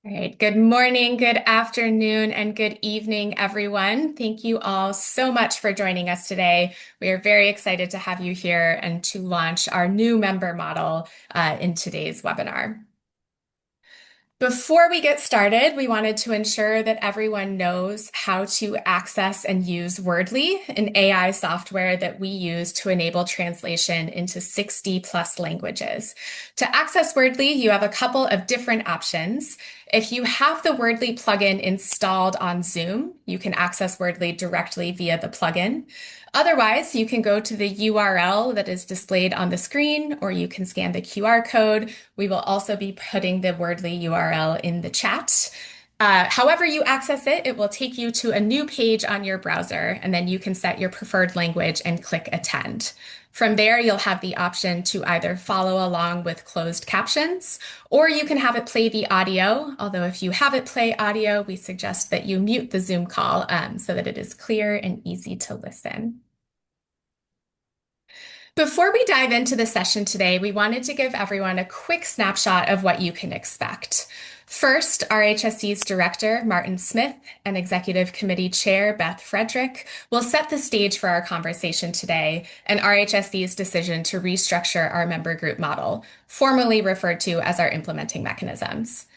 All right. Good morning, good afternoon, and good evening, everyone. Thank you all so much for joining us today. We are very excited to have you here and to launch our new member model in today's webinar. Before we get started, we wanted to ensure that everyone knows how to access and use Wordly, an AI software that we use to enable translation into 60 plus languages. To access Wordly, you have a couple of different options. If you have the Wordly plugin installed on Zoom, you can access Wordly directly via the plugin. Otherwise, you can go to the URL that is displayed on the screen, or you can scan the QR code. We will also be putting the Wordly URL in the chat. However you access it, it will take you to a new page on your browser, and then you can set your preferred language and click Attend. From there, you'll have the option to either follow along with closed captions, or you can have it play the audio. Although if you have it play audio, we suggest that you mute the Zoom call so that it is clear and easy to listen. Before we dive into the session today, we wanted to give everyone a quick snapshot of what you can expect. First, RHSC's Director, Martin Smith, and Executive Committee Chair, Beth Frederick, will set the stage for our conversation today and RHSC's decision to restructure our member group model, formerly referred to as our implementing mechanisms.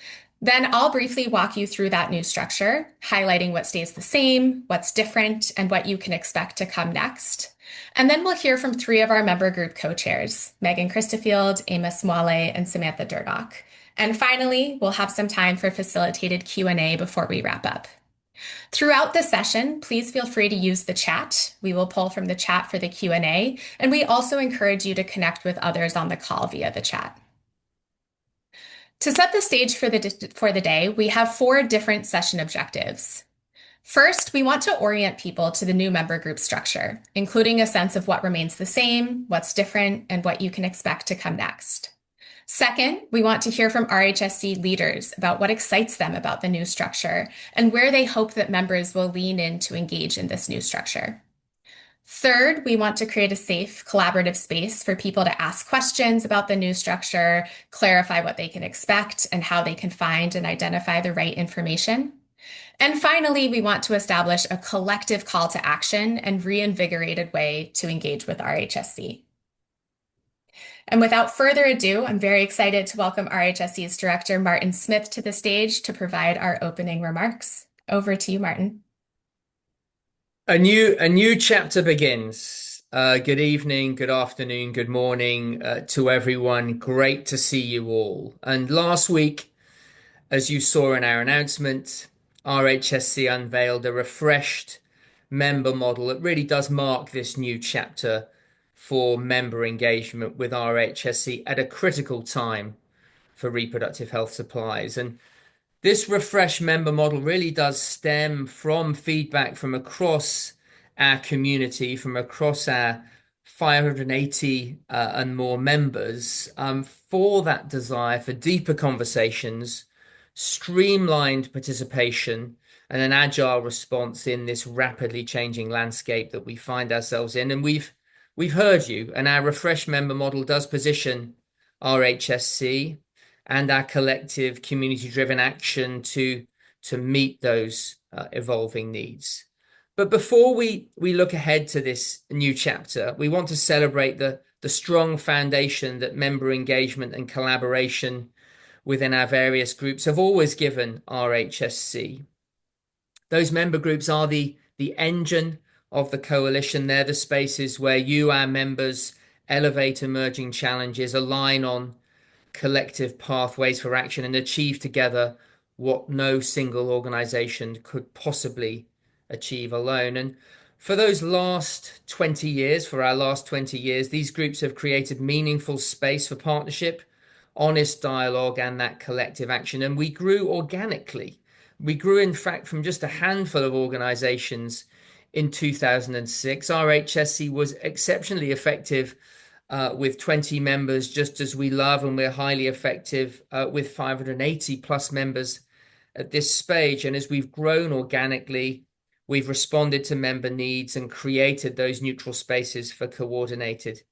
Then I'll briefly walk you through that new structure, highlighting what stays the same, what's different, and what you can expect to come next. And then we'll hear from three of our member group co-chairs, Megan Christofield, Amos Mwale, and Samantha Durdock. And finally, we'll have some time for facilitated Q&A before we wrap up. Throughout the session, please feel free to use the chat. We will pull from the chat for the Q&A, and we also encourage you to connect with others on the call via the chat. To set the stage for the day, we have four different session objectives. First, we want to orient people to the new member group structure, including a sense of what remains the same, what's different, and what you can expect to come next. Second, we want to hear from RHSC leaders about what excites them about the new structure and where they hope that members will lean in to engage in this new structure. Third, we want to create a safe, collaborative space for people to ask questions about the new structure, clarify what they can expect, and how they can find and identify the right information. And finally, we want to establish a collective call to action and reinvigorated way to engage with RHSC. And without further ado, I'm very excited to welcome RHSC's Director, Martin Smith, to the stage to provide our opening remarks. Over to you, Martin. A new chapter begins. Good evening, good afternoon, good morning to everyone. Great to see you all. And last week, as you saw in our announcement, RHSC unveiled a refreshed member model that really does mark this new chapter for member engagement with RHSC at a critical time for reproductive health supplies. And this refreshed member model really does stem from feedback from across our community, from across our 580 and more members, for that desire for deeper conversations, streamlined participation, and an agile response in this rapidly changing landscape that we find ourselves in. And we've heard you, and our refreshed member model does position RHSC and our collective community-driven action to meet those evolving needs. But before we look ahead to this new chapter, we want to celebrate the strong foundation that member engagement and collaboration within our various groups have always given RHSC. Those member groups are the engine of the coalition. They're the spaces where you, our members, elevate emerging challenges, align on collective pathways for action, and achieve together what no single organization could possibly achieve alone. And for those last 20 years, for our last 20 years, these groups have created meaningful space for partnership, honest dialogue, and that collective action. And we grew organically. We grew, in fact, from just a handful of organizations in 2006. RHSC was exceptionally effective with 20 members, just as we love, and we're highly effective with 580 plus members at this stage. And as we've grown organically, we've responded to member needs and created those neutral spaces for coordinated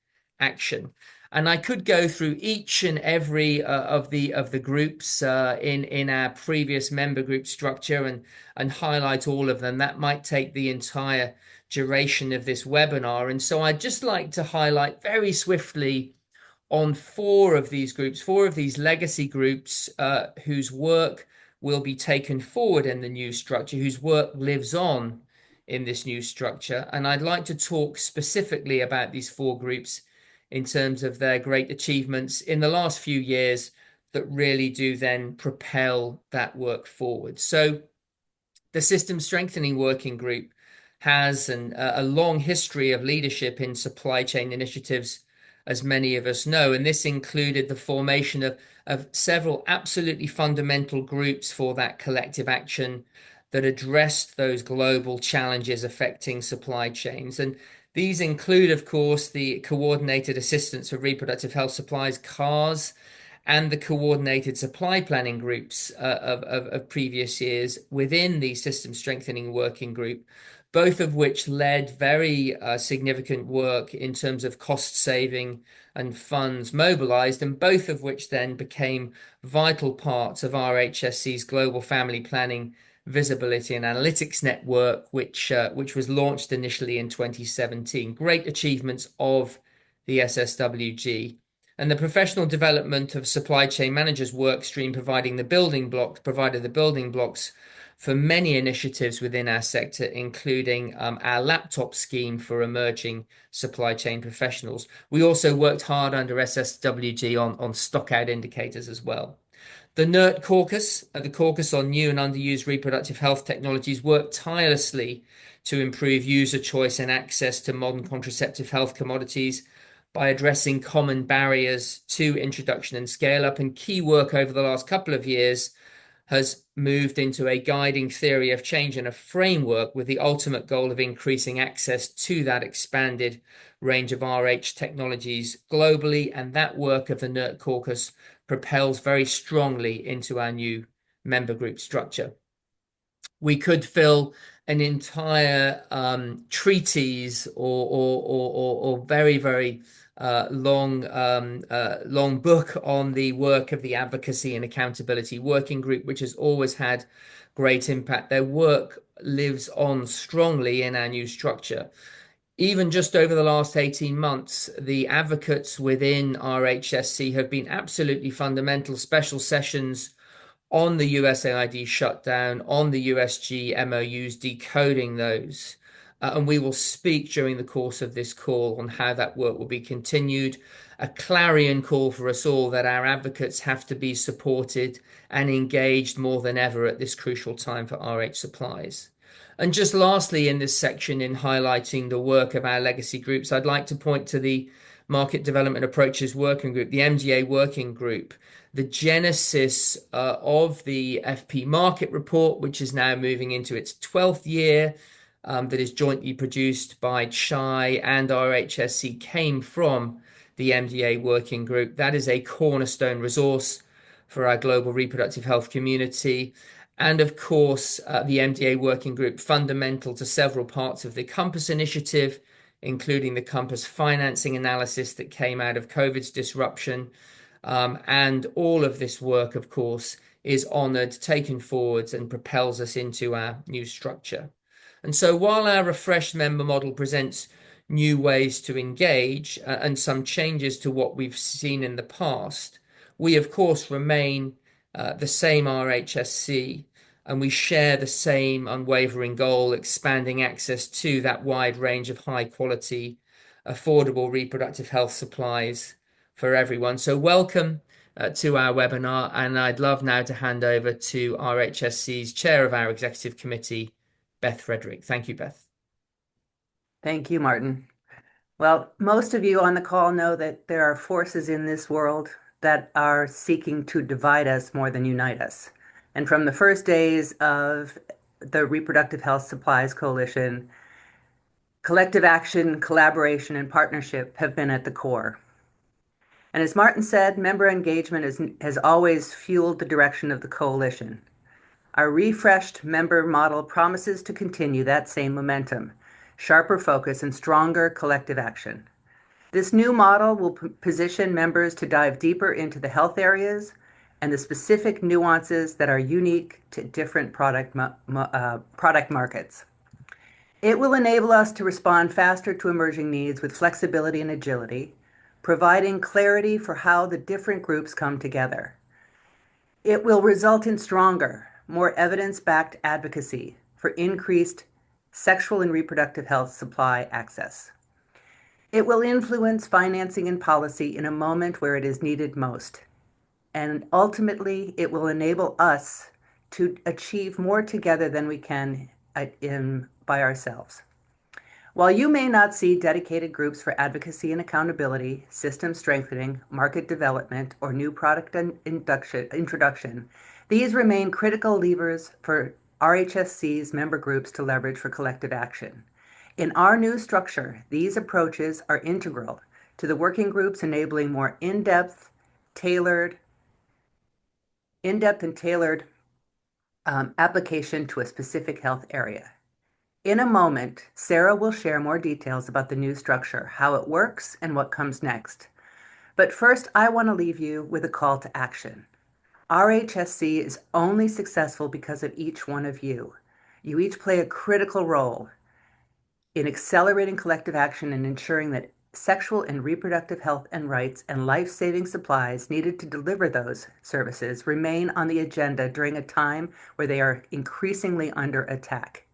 action. And I could go through each and every of the groups in our previous member group structure and highlight all of them. That might take the entire duration of this webinar. And so I'd just like to highlight very swiftly on four of these groups, four of these legacy groups whose work will be taken forward in the new structure, whose work lives on in this new structure. And I'd like to talk specifically about these four groups in terms of their great achievements in the last few years that really do then propel that work forward. So the System Strengthening Working Group has a long history of leadership in supply chain initiatives, as many of us know, and this included the formation of several absolutely fundamental groups for that collective action that addressed those global challenges affecting supply chains. And these include, of course, the Coordinated Assistance for Reproductive Health Supplies, CARS, and the coordinated supply planning groups of previous years within the System Strengthening Working Group, both of which led very significant work in terms of cost saving and funds mobilized, and both of which then became vital parts of RHSC's Global Family Planning Visibility and Analytics Network, which was launched initially in 2017. Great achievements of the SSWG. And the professional development of supply chain managers work stream provided the building blocks for many initiatives within our sector, including our laptop scheme for emerging supply chain professionals. We also worked hard under SSWG on stock out indicators as well. The NERT Caucus, the Caucus on New and Underused Reproductive Health Technologies, worked tirelessly to improve user choice and access to modern contraceptive health commodities by addressing common barriers to introduction and scale up. And key work over the last couple of years has moved into a guiding theory of change and a framework with the ultimate goal of increasing access to that expanded range of RH technologies globally. And that work of the NERT Caucus propels very strongly into our new member group structure. We could fill an entire treatise or very, very long book on the work of the Advocacy and Accountability Working Group, which has always had great impact. Their work lives on strongly in our new structure. Even just over the last 18 months, the advocates within RHSC have been absolutely fundamental. Special sessions on the USAID shutdown, on the USG MOUs, decoding those. And we will speak during the course of this call on how that work will be continued. A clarion call for us all that our advocates have to be supported and engaged more than ever at this crucial time for RH supplies. And just lastly, in this section, in highlighting the work of our legacy groups, I'd like to point to the Market Development Approaches Working Group, the MDA Working Group, the genesis of the FP Market Report, which is now moving into its 12th year, that is jointly produced by CHAI and RHSC, came from the MDA Working Group. That is a cornerstone resource for our global reproductive health community. And of course, the MDA Working Group, fundamental to several parts of the Compass initiative, including the Compass financing analysis that came out of COVID's disruption. And all of this work, of course, is honoured, taken forwards, and propels us into our new structure. And so while our refreshed member model presents new ways to engage and some changes to what we've seen in the past, we, of course, remain the same RHSC, and we share the same unwavering goal, expanding access to that wide range of high quality, affordable reproductive health supplies for everyone. So welcome to our webinar, and I'd love now to hand over to RHSC's chair of our executive committee, Beth Frederick. Thank you, Beth. Thank you, Martin. Well, most of you on the call know that there are forces in this world that are seeking to divide us more than unite us. And from the first days of the Reproductive Health Supplies Coalition, collective action, collaboration, and partnership have been at the core. And as Martin said, member engagement has always fueled the direction of the coalition. Our refreshed member model promises to continue that same momentum, sharper focus, and stronger collective action. This new model will position members to dive deeper into the health areas and the specific nuances that are unique to different product markets. It will enable us to respond faster to emerging needs with flexibility and agility, providing clarity for how the different groups come together. It will result in stronger, more evidence-backed advocacy for increased sexual and reproductive health supply access. It will influence financing and policy in a moment where it is needed most. And ultimately, it will enable us to achieve more together than we can by ourselves. While you may not see dedicated groups for advocacy and accountability, system strengthening, market development, or new product introduction, these remain critical levers for RHSC's member groups to leverage for collective action. In our new structure, these approaches are integral to the working groups, enabling more in-depth and tailored application to a specific health area. In a moment, Sarah will share more details about the new structure, how it works, and what comes next. But first, I want to leave you with a call to action. RHSC is only successful because of each one of you. You each play a critical role in accelerating collective action and ensuring that sexual and reproductive health and rights and life-saving supplies needed to deliver those services remain on the agenda during a time where they are increasingly under attack.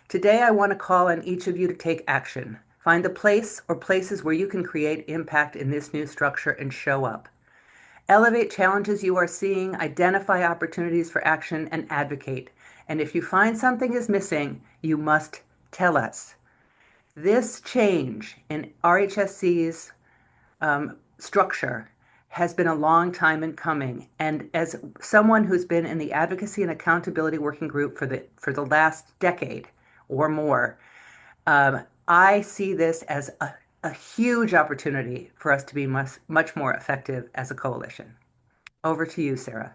Today, I want to call on each of you to take action. Find the place or places where you can create impact in this new structure and show up. Elevate challenges you are seeing, identify opportunities for action, and advocate. And if you find something is missing, you must tell us. This change in RHSC's structure has been a long time in coming. And as someone who's been in the advocacy and accountability working group for the last decade or more, I see this as a huge opportunity for us to be much more effective as a coalition. Over to you, Sarah.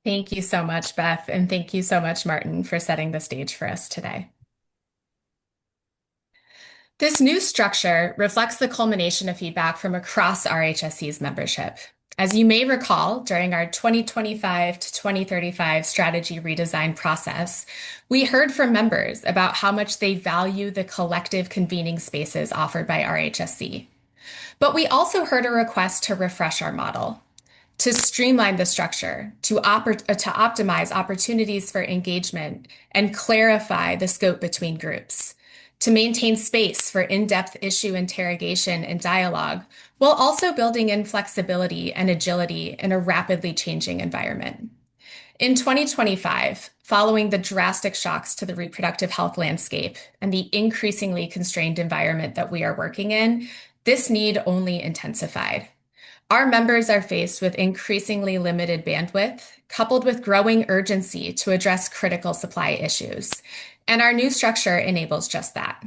Thank you so much, Beth, and thank you so much, Martin, for setting the stage for us today. This new structure reflects the culmination of feedback from across RHSC's membership. As you may recall, during our 2025 to 2035 strategy redesign process, we heard from members about how much they value the collective convening spaces offered by RHSC. But we also heard a request to refresh our model, to streamline the structure, to optimize opportunities for engagement, and clarify the scope between groups, to maintain space for in-depth issue interrogation and dialogue, while also building in flexibility and agility in a rapidly changing environment. In 2025, following the drastic shocks to the reproductive health landscape and the increasingly constrained environment that we are working in, this need only intensified. Our members are faced with increasingly limited bandwidth, coupled with growing urgency to address critical supply issues, and our new structure enables just that.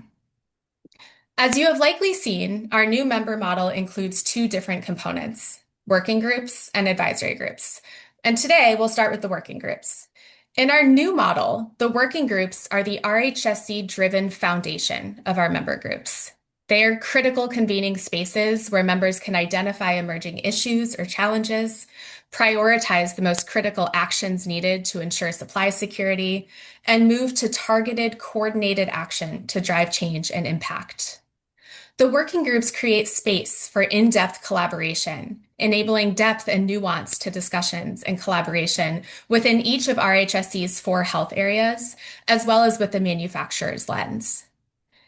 As you have likely seen, our new member model includes two different components, working groups and advisory groups. And today we'll start with the working groups. In our new model, the working groups are the RHSC-driven foundation of our member groups. They are critical convening spaces where members can identify emerging issues or challenges, prioritize the most critical actions needed to ensure supply security, and move to targeted, coordinated action to drive change and impact. The working groups create space for in-depth collaboration, enabling depth and nuance to discussions and collaboration within each of RHSC's 4 health areas, as well as with the manufacturer's lens.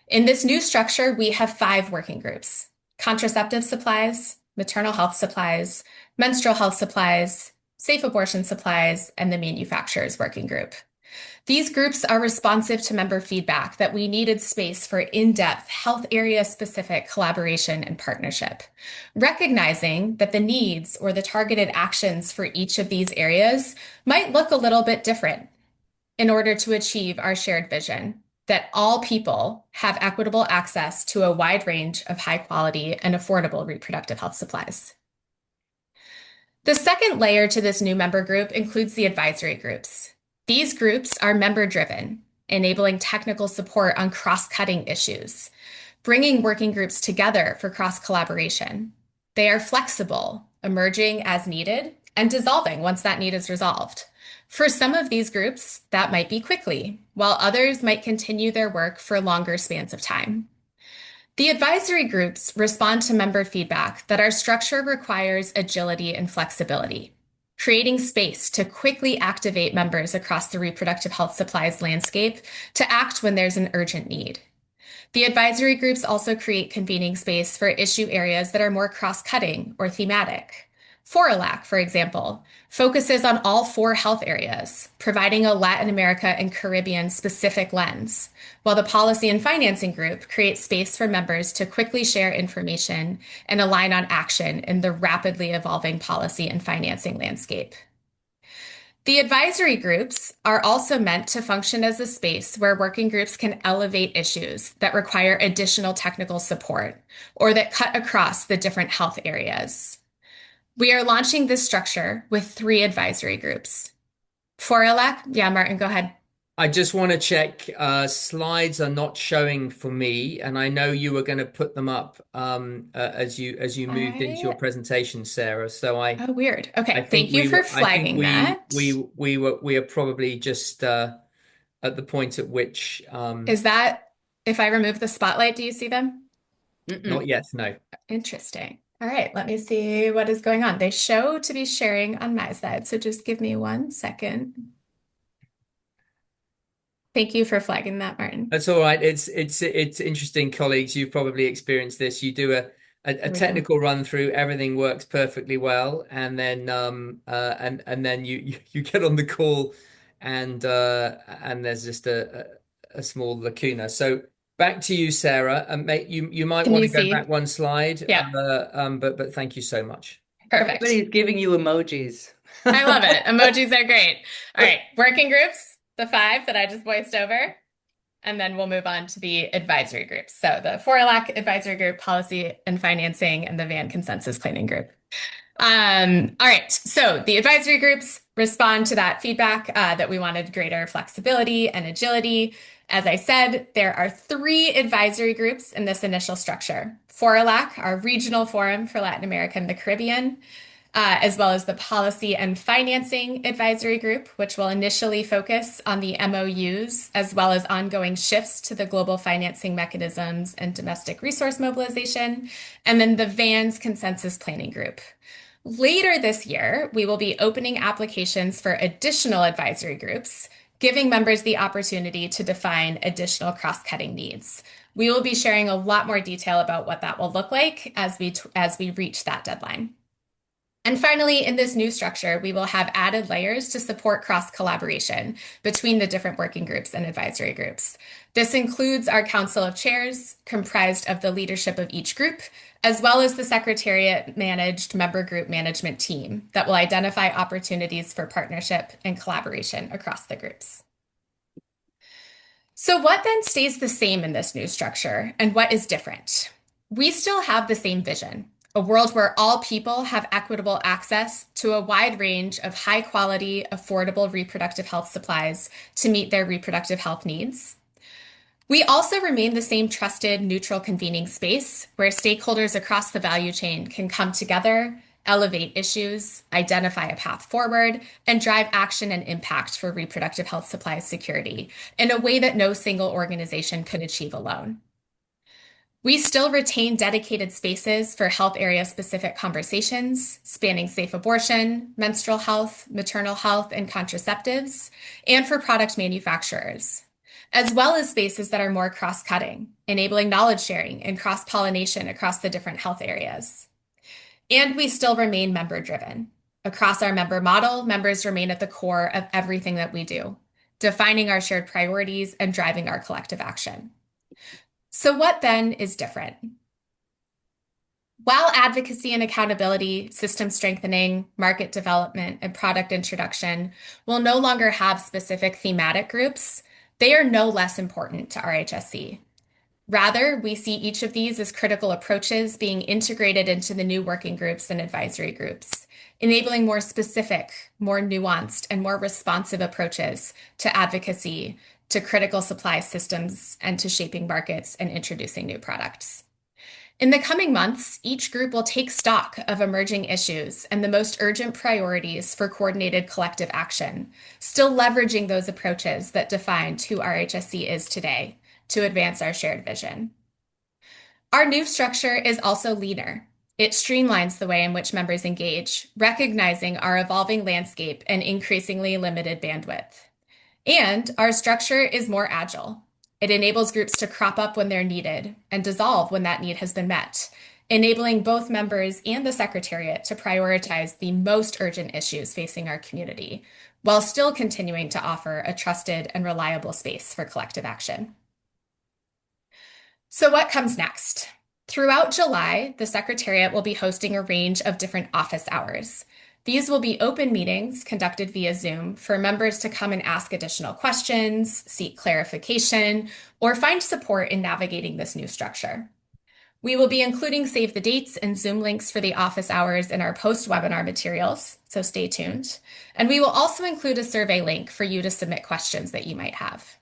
In this new structure, we have 5 working groups: contraceptive supplies, maternal health supplies, menstrual health supplies, safe abortion supplies, and the manufacturer's working group. These groups are responsive to member feedback that we needed space for in-depth health area-specific collaboration and partnership, recognizing that the needs or the targeted actions for each of these areas might look a little bit different in order to achieve our shared vision that all people have equitable access to a wide range of high-quality and affordable reproductive health supplies. The second layer to this new member group includes the advisory groups. These groups are member-driven, enabling technical support on cross-cutting issues, bringing working groups together for cross-collaboration. They are flexible, emerging as needed, and dissolving once that need is resolved. For some of these groups, that might be quickly, while others might continue their work for longer spans of time. The advisory groups respond to member feedback that our structure requires agility and flexibility, creating space to quickly activate members across the reproductive health supplies landscape to act when there's an urgent need. The advisory groups also create convening space for issue areas that are more cross-cutting or thematic. FORALAC, for example, focuses on all 4 health areas, providing a Latin America and Caribbean specific lens, while the Policy and Financing Group creates space for members to quickly share information and align on action in the rapidly evolving policy and financing landscape. The advisory groups are also meant to function as a space where working groups can elevate issues that require additional technical support or that cut across the different health areas. We are launching this structure with 3 advisory groups. FORALAC, yeah, Martin, go ahead. I just want to check, slides are not showing for me, and I know you were going to put them up as you moved into your presentation, Sarah. So oh, weird. I Okay, think thank you for flagging that. we are probably just at the point at which Is that if I remove the spotlight, do you see them? not yet, no. Interesting. All right, let me see what is going on. They show to be sharing on my side, so just give me 1 second. Thank you for flagging that, Martin. That's all right. It's interesting, colleagues. You've probably experienced this. You do a technical run through, everything works perfectly well, and then and then you get on the call, and there's just a small lacuna. So back to you, Sarah. You might want to go back 1 slide. Yeah. But thank you so much. Perfect. Everybody's giving you emojis. I love it. Emojis are great. All right, working groups, the 5 that I just voiced over, and then we'll move on to the advisory groups. So the FORALAC Advisory Group, Policy and Financing, and the VAN Consensus Planning Group. All right, so the advisory groups respond to that feedback that we wanted greater flexibility and agility. As I said, there are 3 advisory groups in this initial structure. FORALAC, our regional forum for Latin America and the Caribbean, as well as the Policy and Financing Advisory Group, which will initially focus on the MOUs, as well as ongoing shifts to the global financing mechanisms and domestic resource mobilization, and then the VAN's Consensus Planning Group. Later this year, we will be opening applications for additional advisory groups, giving members the opportunity to define additional cross-cutting needs. We will be sharing a lot more detail about what that will look like as we reach that deadline. And finally, in this new structure, we will have added layers to support cross-collaboration between the different working groups and advisory groups. This includes our Council of Chairs, comprised of the leadership of each group, as well as the Secretariat-managed member group management team that will identify opportunities for partnership and collaboration across the groups. So what then stays the same in this new structure, and what is different? We still have the same vision. A world where all people have equitable access to a wide range of high-quality, affordable reproductive health supplies to meet their reproductive health needs. We also remain the same trusted, neutral convening space where stakeholders across the value chain can come together, elevate issues, identify a path forward, and drive action and impact for reproductive health supply security in a way that no single organization could achieve alone. We still retain dedicated spaces for health area-specific conversations, spanning safe abortion, menstrual health, maternal health, and contraceptives, and for product manufacturers, as well as spaces that are more cross-cutting, enabling knowledge sharing and cross-pollination across the different health areas. And we still remain member-driven. Across our member model, members remain at the core of everything that we do, defining our shared priorities and driving our collective action. So what then is different? While advocacy and accountability, system strengthening, market development, and product introduction will no longer have specific thematic groups, they are no less important to RHSC. Rather, we see each of these as critical approaches being integrated into the new working groups and advisory groups, enabling more specific, more nuanced, and more responsive approaches to advocacy, to critical supply systems and to shaping markets and introducing new products. In the coming months, each group will take stock of emerging issues and the most urgent priorities for coordinated collective action, still leveraging those approaches that defined who RHSC is today to advance our shared vision. Our new structure is also leaner. It streamlines the way in which members engage, recognizing our evolving landscape and increasingly limited bandwidth. And our structure is more agile. It enables groups to crop up when they're needed and dissolve when that need has been met, enabling both members and the Secretariat to prioritize the most urgent issues facing our community, while still continuing to offer a trusted and reliable space for collective action. So what comes next? Throughout July, the Secretariat will be hosting a range of different office hours. These will be open meetings conducted via Zoom for members to come and ask additional questions, seek clarification, or find support in navigating this new structure. We will be including save the dates and Zoom links for the office hours in our post-webinar materials, so stay tuned. And we will also include a survey link for you to submit questions that you might have.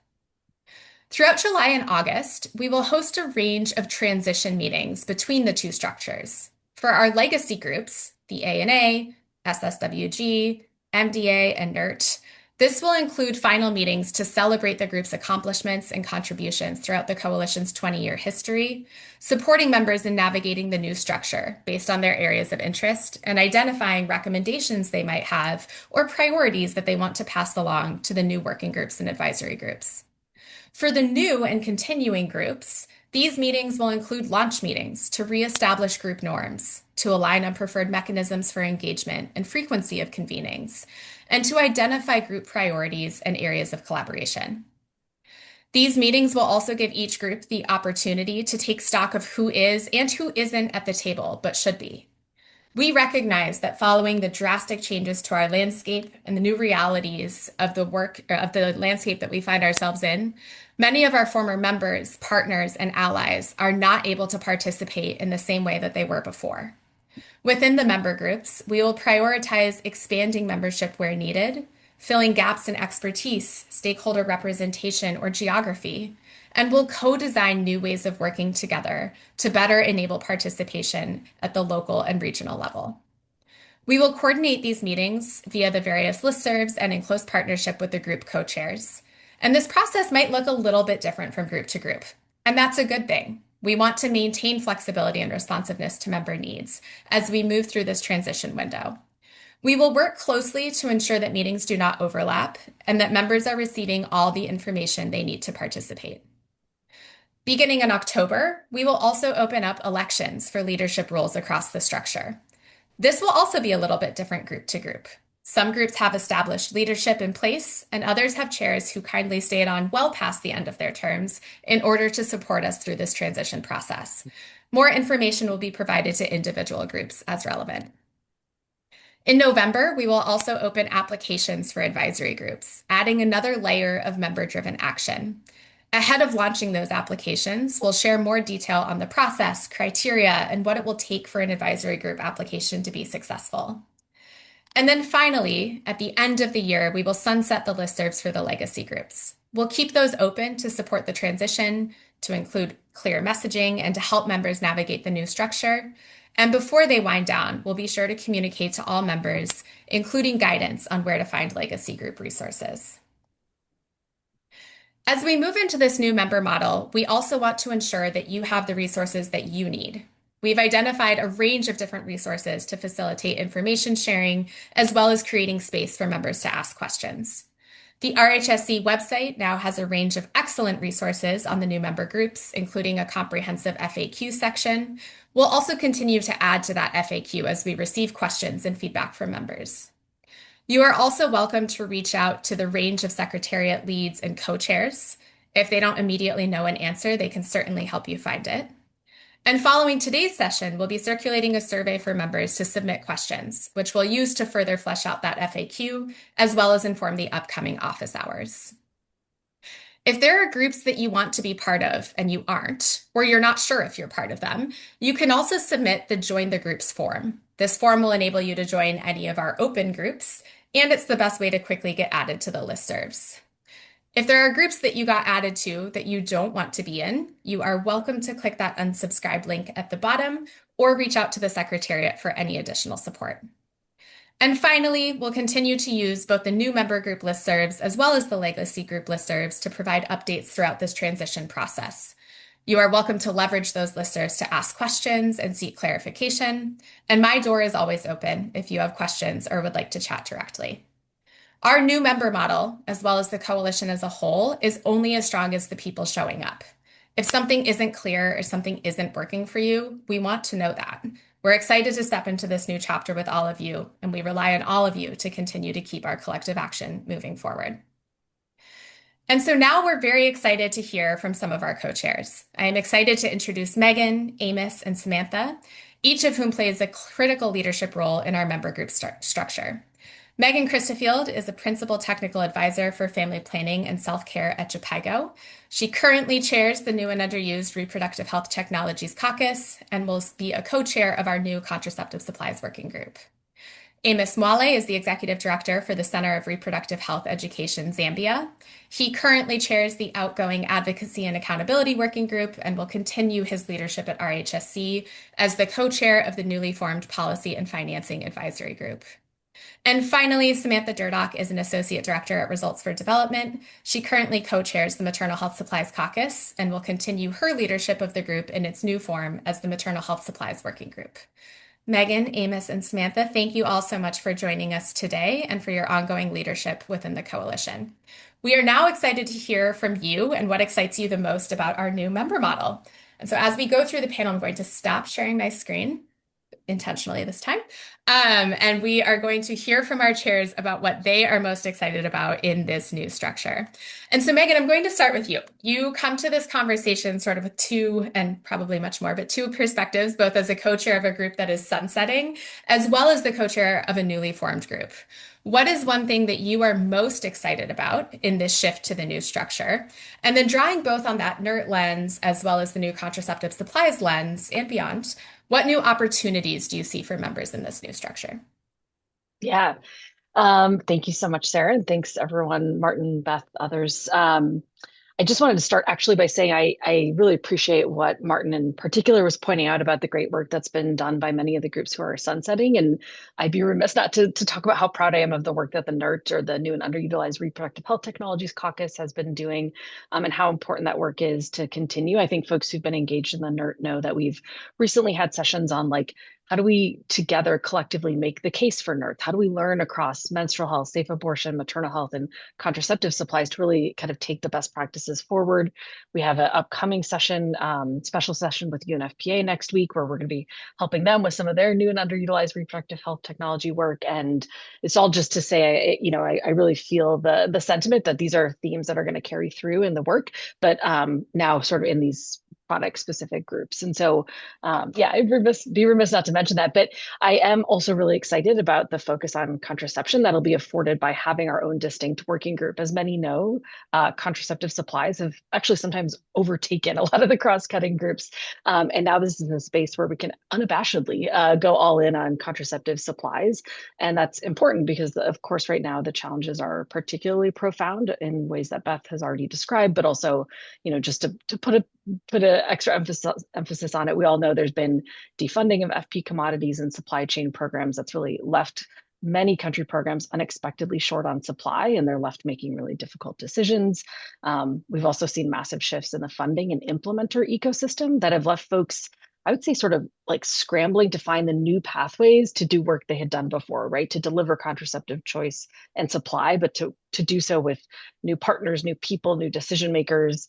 Throughout July and August, we will host a range of transition meetings between the two structures. For our legacy groups, the ANA, SSWG, MDA, and NERT, this will include final meetings to celebrate the group's accomplishments and contributions throughout the Coalition's 20-year history, supporting members in navigating the new structure based on their areas of interest and identifying recommendations they might have or priorities that they want to pass along to the new working groups and advisory groups. For the new and continuing groups, these meetings will include launch meetings to reestablish group norms, to align on preferred mechanisms for engagement and frequency of convenings, and to identify group priorities and areas of collaboration. These meetings will also give each group the opportunity to take stock of who is and who isn't at the table, but should be. We recognize that following the drastic changes to our landscape and the new realities of the landscape that we find ourselves in, many of our former members, partners, and allies are not able to participate in the same way that they were before. Within the member groups, we will prioritize expanding membership where needed, filling gaps in expertise, stakeholder representation, or geography, and we'll co-design new ways of working together to better enable participation at the local and regional level. We will coordinate these meetings via the various listservs and in close partnership with the group co-chairs. And this process might look a little bit different from group to group, and that's a good thing. We want to maintain flexibility and responsiveness to member needs as we move through this transition window. We will work closely to ensure that meetings do not overlap and that members are receiving all the information they need to participate. Beginning in October, we will also open up elections for leadership roles across the structure. This will also be a little bit different group to group. Some groups have established leadership in place, and others have chairs who kindly stayed on well past the end of their terms in order to support us through this transition process. More information will be provided to individual groups as relevant. In November, we will also open applications for advisory groups, adding another layer of member-driven action. Ahead of launching those applications, we'll share more detail on the process, criteria, and what it will take for an advisory group application to be successful. And then finally, at the end of the year, we will sunset the listservs for the legacy groups. We'll keep those open to support the transition, to include clear messaging, and to help members navigate the new structure. And before they wind down, we'll be sure to communicate to all members, including guidance on where to find legacy group resources. As we move into this new member model, we also want to ensure that you have the resources that you need. We've identified a range of different resources to facilitate information sharing, as well as creating space for members to ask questions. The RHSC website now has a range of excellent resources on the new member groups, including a comprehensive FAQ section. We'll also continue to add to that FAQ as we receive questions and feedback from members. You are also welcome to reach out to the range of Secretariat leads and co-chairs. If they don't immediately know an answer, they can certainly help you find it. And following today's session, we'll be circulating a survey for members to submit questions, which we'll use to further flesh out that FAQ, as well as inform the upcoming office hours. If there are groups that you want to be part of and you aren't, or you're not sure if you're part of them, you can also submit the Join the Groups form. This form will enable you to join any of our open groups, and it's the best way to quickly get added to the listservs. If there are groups that you got added to that you don't want to be in, you are welcome to click that unsubscribe link at the bottom or reach out to the Secretariat for any additional support. And finally, we'll continue to use both the new member group listservs as well as the legacy group listservs to provide updates throughout this transition process. You are welcome to leverage those listservs to ask questions and seek clarification. And my door is always open if you have questions or would like to chat directly. Our new member model, as well as the coalition as a whole, is only as strong as the people showing up. If something isn't clear or something isn't working for you, we want to know that. We're excited to step into this new chapter with all of you, and we rely on all of you to continue to keep our collective action moving forward. And so now we're very excited to hear from some of our co-chairs. I am excited to introduce Megan, Amos, and Samantha, each of whom plays a critical leadership role in our member group structure. Megan Christofield is a Principal Technical Advisor for Family Planning and Self-Care at JPIGO. She currently chairs the New and Underused Reproductive Health Technologies Caucus and will be a co-chair of our new Contraceptive Supplies Working Group. Amos Mwale is the Executive Director for the Center of Reproductive Health Education Zambia. He currently chairs the outgoing Advocacy and Accountability Working Group and will continue his leadership at RHSC as the co-chair of the newly formed Policy and Financing Advisory Group. And finally, Samantha Durdock is an Associate Director at Results for Development. She currently co-chairs the Maternal Health Supplies Caucus and will continue her leadership of the group in its new form as the Maternal Health Supplies Working Group. Megan, Amos, and Samantha, thank you all so much for joining us today and for your ongoing leadership within the coalition. We are now excited to hear from you and what excites you the most about our new member model. And so as we go through the panel, I'm going to stop sharing my screen intentionally this time. And we are going to hear from our chairs about what they are most excited about in this new structure. And so, Megan, I'm going to start with you. You come to this conversation sort of with two, and probably much more, but two perspectives, both as a co-chair of a group that is sunsetting, as well as the co-chair of a newly formed group. What is one thing that you are most excited about in this shift to the new structure? And then drawing both on that NERT lens as well as the new contraceptive supplies lens and beyond, what new opportunities do you see for members in this new structure? Yeah, thank you so much, Sarah, and thanks everyone, Martin, Beth, others. I just wanted to start actually by saying I really appreciate what Martin in particular was pointing out about the great work that's been done by many of the groups who are sunsetting. And I'd be remiss not to talk about how proud I am of the work that the NERT, or the New and Underutilized Reproductive Health Technologies Caucus, has been doing, and how important that work is to continue. I think folks who've been engaged in the NERT know that we've recently had sessions on like, how do we together collectively make the case for NERT? How do we learn across menstrual health, safe abortion, maternal health, and contraceptive supplies to really kind of take the best practices forward? We have an upcoming session, special session with UNFPA next week, where we're going to be helping them with some of their new and underutilized reproductive health technology work. And it's all just to say, I really feel the sentiment that these are themes that are going to carry through in the work, but now sort of in these product specific groups. And so, I'd be remiss not to mention that, but I am also really excited about the focus on contraception that'll be afforded by having our own distinct working group. As many know, contraceptive supplies have actually sometimes overtaken a lot of the cross-cutting groups. And now this is a space where we can unabashedly go all in on contraceptive supplies. And that's important because, of course, right now the challenges are particularly profound in ways that Beth has already described, but also, just to put an extra emphasis on it, we all know there's been defunding of FP commodities and supply chain programs that's really left many country programs unexpectedly short on supply, and they're left making really difficult decisions. We've also seen massive shifts in the funding and implementer ecosystem that have left folks, I would say, sort of like scrambling to find the new pathways to do work they had done before, right? To deliver contraceptive choice and supply, but to do so with new partners, new people, new decision makers,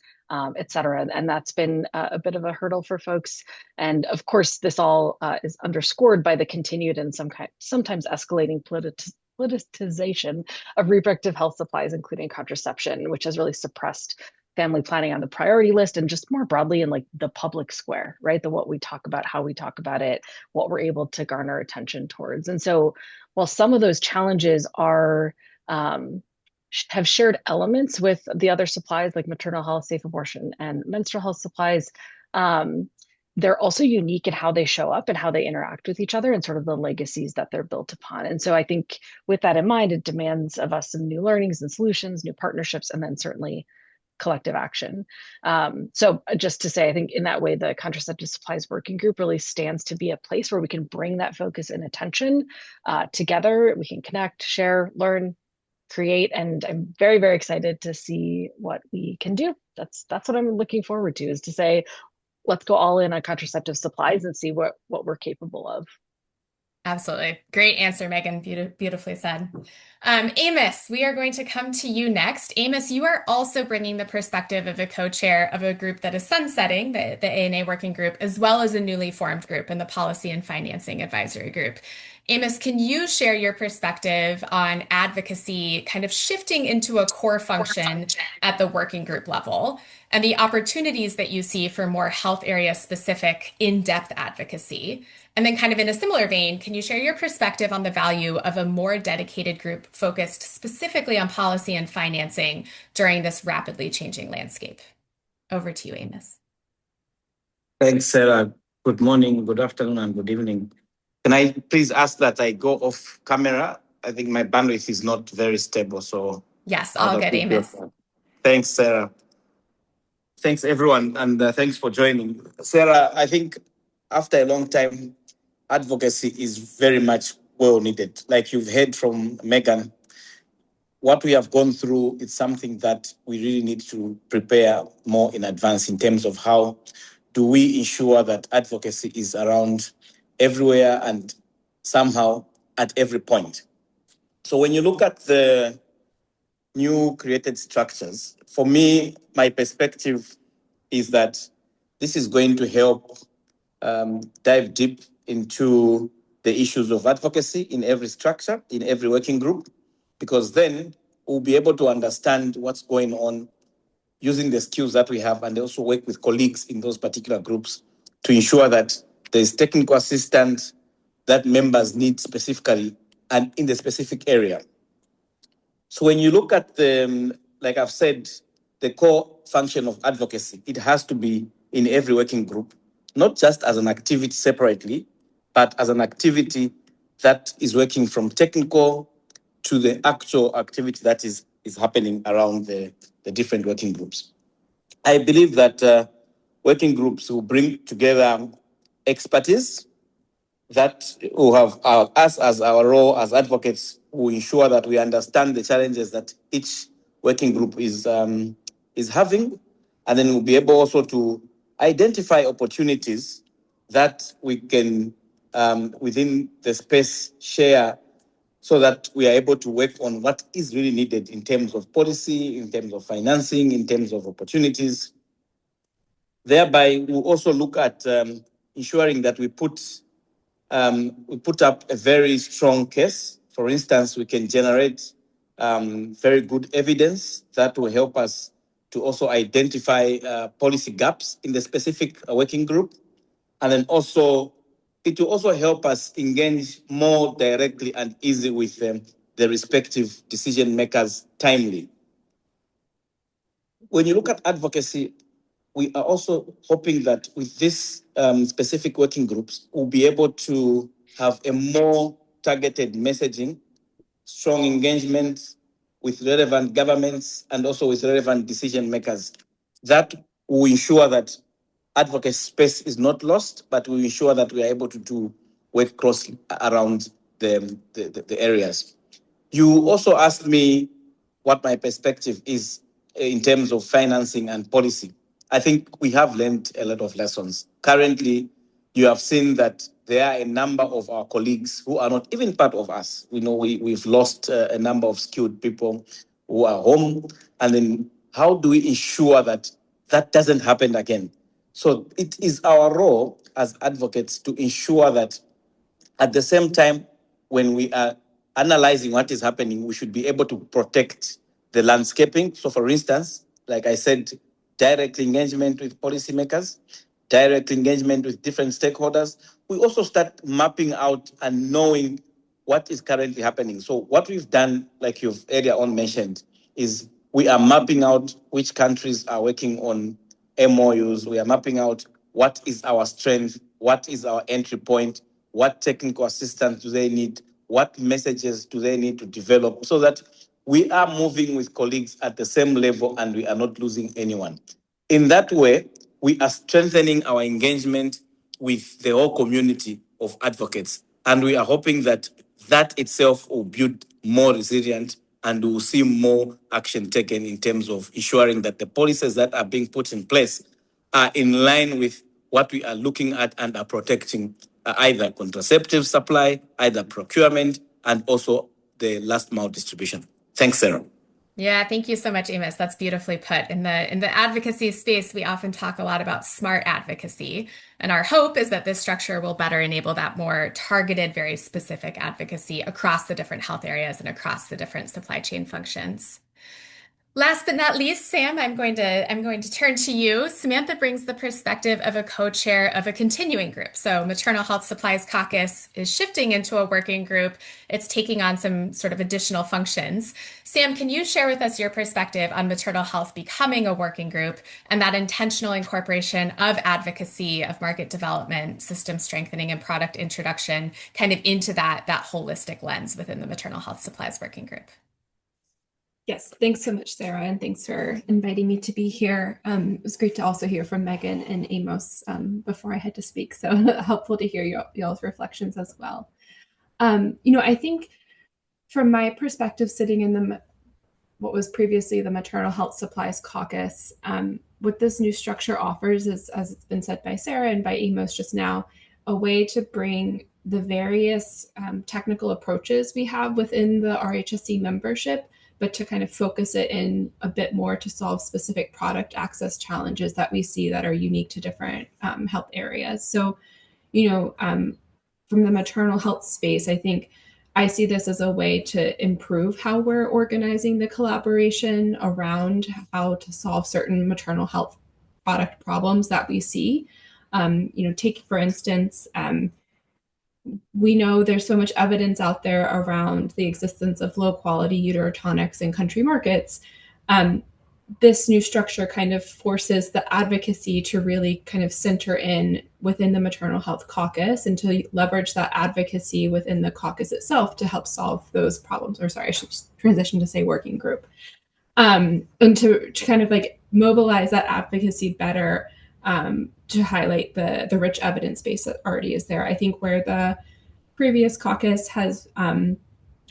et cetera. And that's been a bit of a hurdle for folks. And of course, this all is underscored by the continued and sometimes escalating politicization of reproductive health supplies, including contraception, which has really suppressed family planning on the priority list and just more broadly in like the public square, right? What we talk about, how we talk about it, what we're able to garner attention towards. And so while some of those challenges are have shared elements with the other supplies like maternal health, safe abortion, and menstrual health supplies, they're also unique in how they show up and how they interact with each other and sort of the legacies that they're built upon. And so I think with that in mind, it demands of us some new learnings and solutions, new partnerships, and then certainly collective action. So just to say, I think in that way, the Contraceptive Supplies Working Group really stands to be a place where we can bring that focus and attention together. We can connect, share, learn, create, and I'm very, very excited to see what we can do. That's what I'm looking forward to, is to say, let's go all in on contraceptive supplies and see what we're capable of. Absolutely. Great answer, Megan. Beautifully said. Amos, we are going to come to you next. Amos, you are also bringing the perspective of a co-chair of a group that is sunsetting, the ANA working group, as well as a newly formed group in the Policy and Financing Advisory Group. Amos, can you share your perspective on advocacy kind of shifting into a core function at the working group level and the opportunities that you see for more health area specific in-depth advocacy? And then kind of in a similar vein, can you share your perspective on the value of a more dedicated group focused specifically on policy and financing during this rapidly changing landscape? Over to you, Amos. Thanks, Sarah. Good morning, good afternoon, and good evening. Can I please ask that I go off camera? I think my bandwidth is not very stable, so... Yes, all good, Amos. Thanks, Sarah. Thanks, everyone, and thanks for joining. Sarah, I think after a long time, advocacy is very much well needed. Like you've heard from Megan, what we have gone through is something that we really need to prepare more in advance in terms of how do we ensure that advocacy is around everywhere and somehow at every point. So when you look at the new created structures, for me, my perspective is that this is going to help dive deep into the issues of advocacy in every structure, in every working group, because then we'll be able to understand what's going on using the skills that we have and also work with colleagues in those particular groups to ensure that there's technical assistance that members need specifically and in the specific area. So when you look at the, like I've said, the core function of advocacy, it has to be in every working group, not just as an activity separately, but as an activity that is working from technical to the actual activity that is happening around the different working groups. I believe that working groups will bring together expertise that will have us as our role as advocates will ensure that we understand the challenges that each working group is having, and then we'll be able also to identify opportunities that we can, within the space, share so that we are able to work on what is really needed in terms of policy, in terms of financing, in terms of opportunities. Thereby, we'll also look at ensuring that we put up a very strong case. For instance, we can generate very good evidence that will help us to also identify policy gaps in the specific working group. And then also, it will also help us engage more directly and easy with the respective decision makers timely. When you look at advocacy, we are also hoping that with this specific working groups, we'll be able to have a more targeted messaging, strong engagement with relevant governments and also with relevant decision makers. That will ensure that advocacy space is not lost, but we ensure that we are able to work closely around the areas. You also asked me what my perspective is in terms of financing and policy. I think we have learned a lot of lessons. Currently, you have seen that there are a number of our colleagues who are not even part of us. We know we've lost a number of skilled people who are home. And then how do we ensure that that doesn't happen again? So it is our role as advocates to ensure that at the same time, when we are analyzing what is happening, we should be able to protect the landscaping. So for instance, like I said, direct engagement with policymakers, direct engagement with different stakeholders. We also start mapping out and knowing what is currently happening. So what we've done, like you've earlier on mentioned, is we are mapping out which countries are working on MOUs. We are mapping out what is our strength, what is our entry point, what technical assistance do they need, what messages do they need to develop, so that we are moving with colleagues at the same level and we are not losing anyone. In that way, we are strengthening our engagement with the whole community of advocates. And we are hoping that that itself will build more resilient and we will see more action taken in terms of ensuring that the policies that are being put in place are in line with what we are looking at and are protecting either contraceptive supply, either procurement, and also the last mile distribution. Thanks, Sarah. Yeah, thank you so much, Amos. That's beautifully put. In the advocacy space, we often talk a lot about smart advocacy, and our hope is that this structure will better enable that more targeted, very specific advocacy across the different health areas and across the different supply chain functions. Last but not least, Sam, I'm going to turn to you. Samantha brings the perspective of a co-chair of a continuing group. So Maternal Health Supplies Caucus is shifting into a working group. It's taking on some sort of additional functions. Sam, can you share with us your perspective on maternal health becoming a working group and that intentional incorporation of advocacy, of market development, system strengthening, and product introduction kind of into that holistic lens within the Maternal Health Supplies Working Group? Yes, thanks so much, Sarah, and thanks for inviting me to be here. It was great to also hear from Megan and Amos before I had to speak, so helpful to hear y'all's reflections as well. I think from my perspective, sitting in what was previously the Maternal Health Supplies Caucus, what this new structure offers is, as it's been said by Sarah and by Amos just now, a way to bring the various technical approaches we have within the RHSC membership, but to kind of focus it in a bit more to solve specific product access challenges that we see that are unique to different health areas. So, from the maternal health space, I think I see this as a way to improve how we're organizing the collaboration around how to solve certain maternal health product problems that we see. Take, for instance, we know there's so much evidence out there around the existence of low quality uterotonics in country markets. This new structure kind of forces the advocacy to really kind of center in within the Maternal Health Caucus and to leverage that advocacy within the caucus itself to help solve those problems. Or sorry, I should transition to say working group. And to kind of like mobilize that advocacy better to highlight the rich evidence base that already is there. I think where the previous caucus has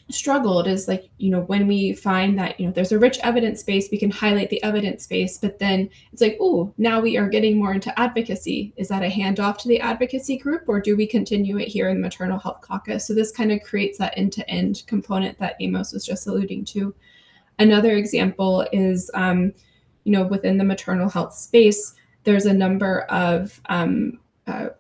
struggled is when we find that, there's a rich evidence base, we can highlight the evidence base, but then it's like, oh, now we are getting more into advocacy. Is that a handoff to the advocacy group, or do we continue it here in the Maternal Health Caucus? So this kind of creates that end-to-end component that Amos was just alluding to. Another example is, within the maternal health space, there's a number of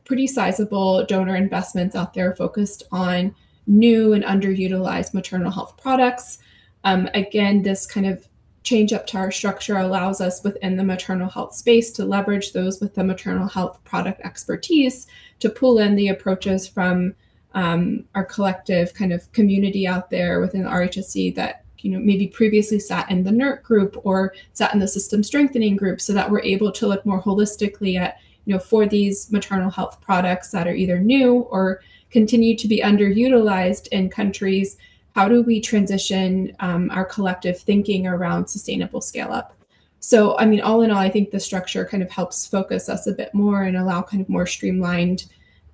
pretty sizable donor investments out there focused on new and underutilized maternal health products. Again, this kind of change up to our structure allows us within the maternal health space to leverage those with the maternal health product expertise to pull in the approaches from our collective kind of community out there within the RHSC that maybe previously sat in the NERC group or sat in the system strengthening group, so that we're able to look more holistically at, for these maternal health products that are either new or continue to be underutilized in countries, how do we transition our collective thinking around sustainable scale up? So, all in all, I think the structure kind of helps focus us a bit more and allow kind of more streamlined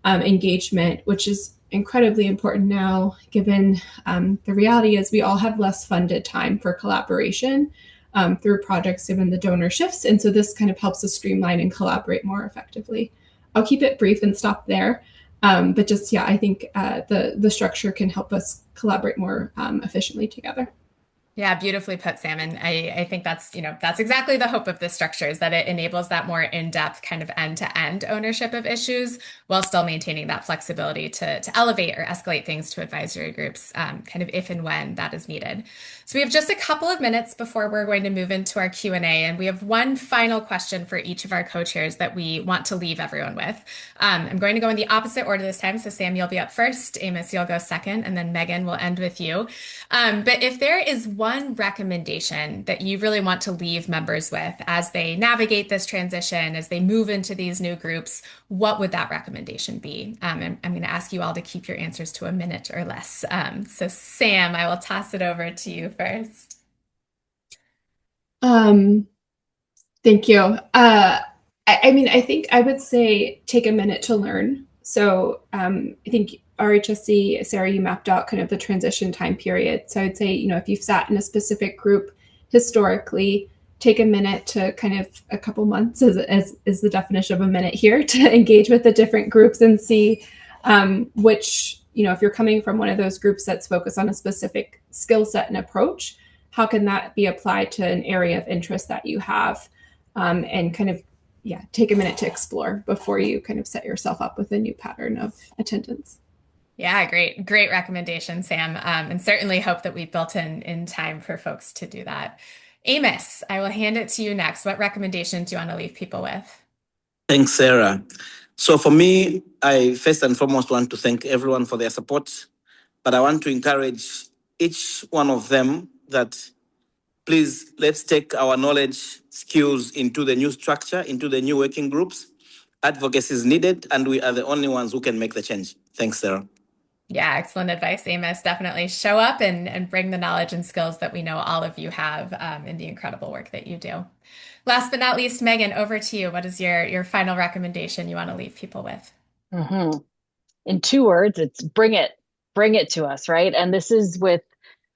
engagement, which is incredibly important now, given the reality is we all have less funded time for collaboration through projects given the donor shifts. And so this kind of helps us streamline and collaborate more effectively. I'll keep it brief and stop there. But just, I think the structure can help us collaborate more efficiently together. Yeah, beautifully put, Sam. And I think that's exactly the hope of this structure, is that it enables that more in-depth kind of end-to-end ownership of issues while still maintaining that flexibility to elevate or escalate things to advisory groups kind of if and when that is needed. So we have just a couple of minutes before we're going to move into our Q&A, and we have one final question for each of our co-chairs that we want to leave everyone with. I'm going to go in the opposite order this time. So Sam, you'll be up first, Amos, you'll go second, and then Megan will end with you. But if there is one one recommendation that you really want to leave members with as they navigate this transition, as they move into these new groups, what would that recommendation be? And I'm going to ask you all to keep your answers to a minute or less. So Sam, I will toss it over to you first. Thank you. I mean, I think I would say take a minute to learn. So I think RHSC, Sarah, you mapped out kind of the transition time period. So I'd say, if you've sat in a specific group historically, take a minute to kind of a couple months is the definition of a minute here to engage with the different groups and see which, if you're coming from one of those groups that's focused on a specific skill set and approach, how can that be applied to an area of interest that you have, and kind of, take a minute to explore before you kind of set yourself up with a new pattern of attendance. Yeah, great recommendation, Sam. And certainly hope that we've built in time for folks to do that. Amos, I will hand it to you next. What recommendation do you want to leave people with? Thanks, Sarah. So for me, I first and foremost want to thank everyone for their support, but I want to encourage each one of them that please, let's take our knowledge, skills into the new structure, into the new working groups. Advocacy is needed, and we are the only ones who can make the change. Thanks, Sarah. Yeah, excellent advice, Amos. Definitely show up and bring the knowledge and skills that we know all of you have in the incredible work that you do. Last but not least, Megan, over to you. What is your final recommendation you want to leave people with? In 2 words, it's bring it to us, right? And this is with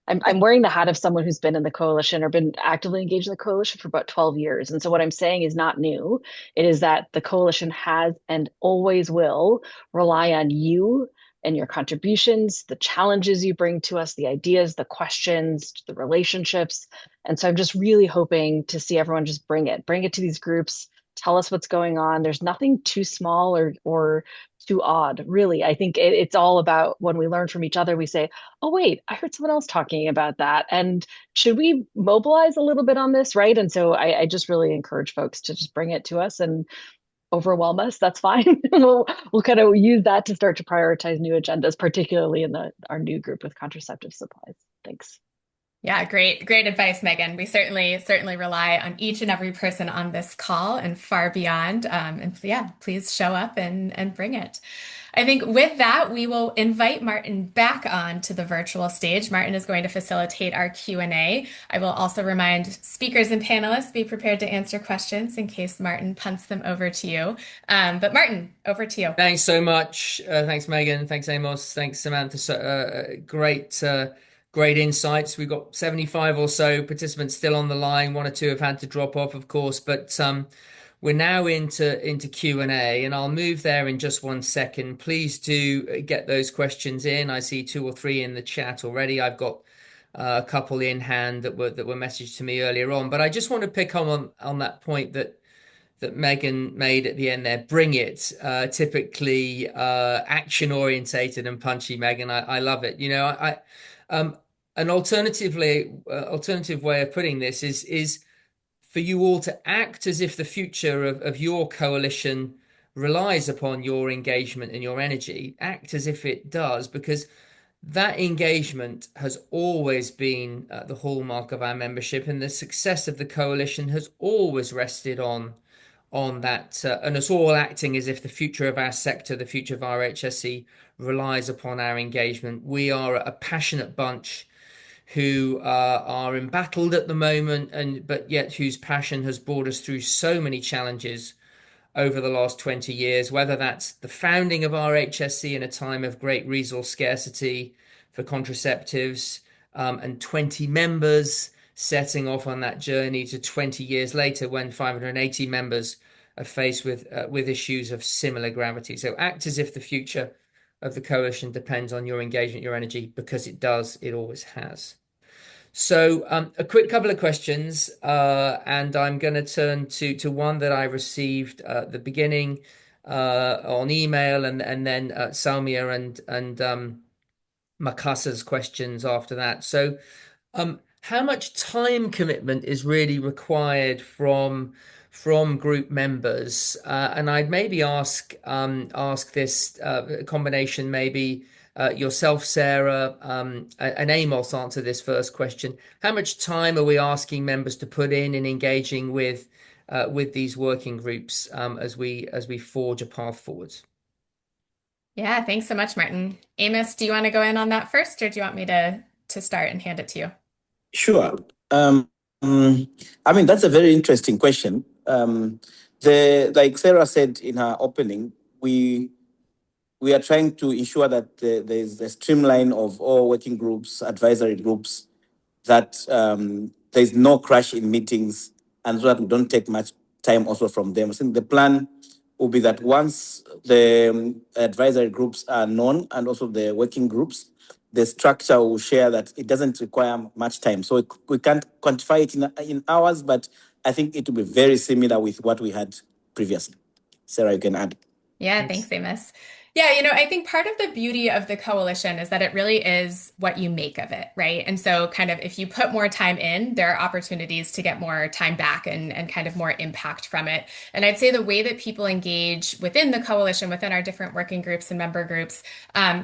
I'm wearing the hat of someone who's been in the coalition or been actively engaged in the coalition for about 12 years. And so what I'm saying is not new. It is that the coalition has and always will rely on you and your contributions, the challenges you bring to us, the ideas, the questions, the relationships. And so I'm just really hoping to see everyone just bring it to these groups, tell us what's going on. There's nothing too small or too odd, really. I think it's all about when we learn from each other, we say, oh, wait, I heard someone else talking about that. And should we mobilize a little bit on this, right? And so I just really encourage folks to just bring it to us and overwhelm us. That's fine. we'll kind of use that to start to prioritize new agendas, particularly in our new group with contraceptive supplies. Thanks. Yeah, great advice, Megan. We certainly rely on each and every person on this call and far beyond. And yeah, please show up and bring it. I think with that, we will invite Martin back on to the virtual stage. Martin is going to facilitate our Q&A. I will also remind speakers and panelists, be prepared to answer questions in case Martin punts them over to you. But Martin, over to you. Thanks so much. Thanks, Megan. Thanks, Amos. Thanks, Samantha. Great insights. We've got 75 or so participants still on the line. 1 or 2 have had to drop off, of course, but we're now into Q&A, and I'll move there in just 1 second. Please do get those questions in. I see 2 or 3 in the chat already. I've got a couple in hand that were messaged to me earlier on, but I just want to pick on that point that Megan made at the end there. Bring it. Typically action orientated and punchy, Megan. I love it. An alternative way of putting this is for you all to act as if the future of your coalition relies upon your engagement and your energy. Act as if it does, because that engagement has always been the hallmark of our membership, and the success of the coalition has always rested on that, and us all acting as if the future of our sector, the future of our HSE, relies upon our engagement. We are a passionate bunch who are embattled at the moment, but yet whose passion has brought us through so many challenges over the last 20 years, whether that's the founding of our HSE in a time of great resource scarcity for contraceptives, and 20 members setting off on that journey to 20 years later when 580 members are faced with issues of similar gravity. So act as if the future of the coalition depends on your engagement, your energy, because it does. It always has. So a quick couple of questions, and I'm going to turn to one that I received at the beginning on email, and then Salmia and Makasa's questions after that. So how much time commitment is really required from group members? And I'd maybe ask this combination, maybe yourself, Sarah, and Amos answer this first question. How much time are we asking members to put in engaging with these working groups as we forge a path forwards? Yeah, thanks so much, Martin. Amos, do you want to go in on that first, or do you want me to start and hand it to you? Sure. I mean, that's a very interesting question. Like Sarah said in her opening, we are trying to ensure that there's a streamline of all working groups, advisory groups, that there's no crash in meetings, and so that we don't take much time also from them. I think the plan will be that once the advisory groups are known and also the working groups, the structure will share that it doesn't require much time. So we can't quantify it in hours, but I think it will be very similar with what we had previously. Sarah, you can add. Yeah, thanks, Amos. Yeah, I think part of the beauty of the coalition is that it really is what you make of it, right? And so kind of if you put more time in, there are opportunities to get more time back and kind of more impact from it. And I'd say the way that people engage within the coalition, within our different working groups and member groups,